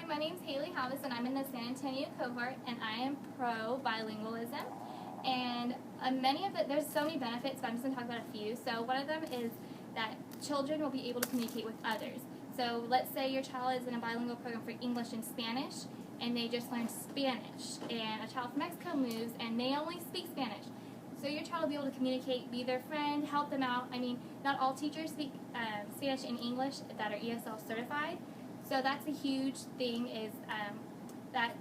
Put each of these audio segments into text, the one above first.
my name's Haley Hovis, and I'm in the San Antonio cohort, and I am pro bilingualism. And there's so many benefits, but I'm just going to talk about a few. So one of them is that children will be able to communicate with others. So let's say your child is in a bilingual program for English and Spanish, and they just learned Spanish. And a child from Mexico moves, and they only speak Spanish. So your child will be able to communicate, be their friend, help them out. I mean, not all teachers speak Spanish and English that are ESL certified. So that's a huge thing, is that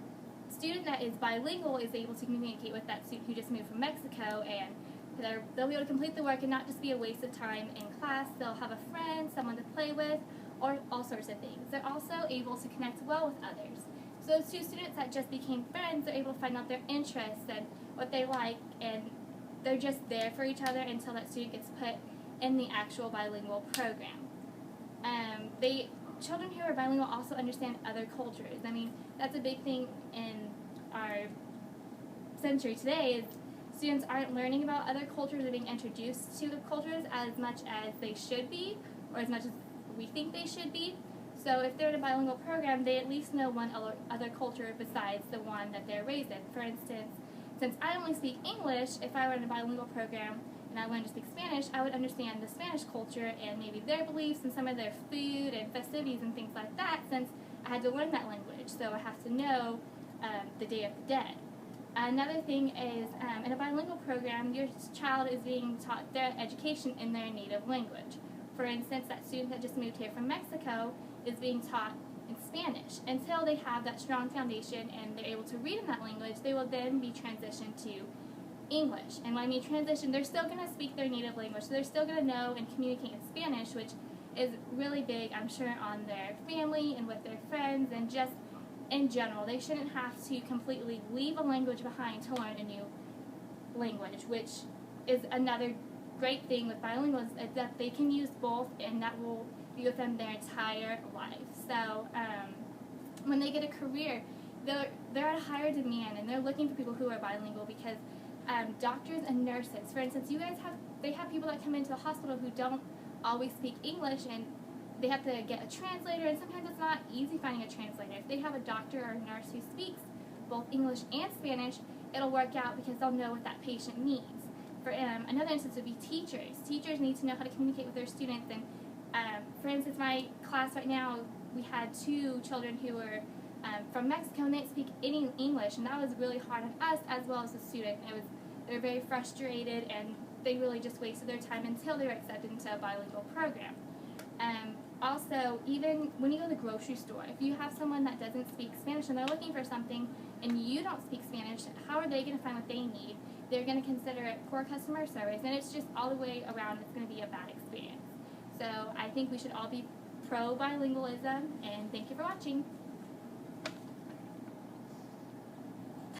student that is bilingual is able to communicate with that student who just moved from Mexico, and they'll be able to complete the work and not just be a waste of time in class. They'll have a friend, someone to play with, or all sorts of things. They're also able to connect well with others. So those two students that just became friends are able to find out their interests and what they like, and they're just there for each other until that student gets put in the actual bilingual program. Children who are bilingual also understand other cultures. I mean, that's a big thing in our century today, is students aren't learning about other cultures or being introduced to the cultures as much as they should be, or as much as we think they should be. So if they're in a bilingual program, they at least know one other culture besides the one that they're raised in. For instance, since I only speak English, if I were in a bilingual program and I learned to speak Spanish, I would understand the Spanish culture and maybe their beliefs and some of their food and festivities and things like that, since I had to learn that language. So I have to know the Day of the Dead. Another thing is, in a bilingual program, your child is being taught their education in their native language. For instance, that student that just moved here from Mexico is being taught in Spanish. Until they have that strong foundation and they're able to read in that language, they will then be transitioned to English. And when I mean transition, they're still going to speak their native language, so they're still going to know and communicate in Spanish, which is really big, I'm sure, on their family and with their friends, and just in general. They shouldn't have to completely leave a language behind to learn a new language, which is another great thing with bilinguals, is that they can use both, and that will be with them their entire life. So when they get a career, they're at a higher demand, and they're looking for people who are bilingual, because doctors and nurses, for instance, they have people that come into the hospital who don't always speak English, and they have to get a translator, and sometimes it's not easy finding a translator. If they have a doctor or a nurse who speaks both English and Spanish, it'll work out because they'll know what that patient needs. For another instance would be teachers. Teachers need to know how to communicate with their students, and for instance, my class right now, we had 2 children who were from Mexico, and they didn't speak any English, and that was really hard on us as well as the student. They were very frustrated, and they really just wasted their time until they were accepted into a bilingual program. Also, even when you go to the grocery store, if you have someone that doesn't speak Spanish and they're looking for something and you don't speak Spanish, how are they going to find what they need? They're going to consider it poor customer service, and it's just all the way around, it's going to be a bad experience. So I think we should all be pro-bilingualism, and thank you for watching.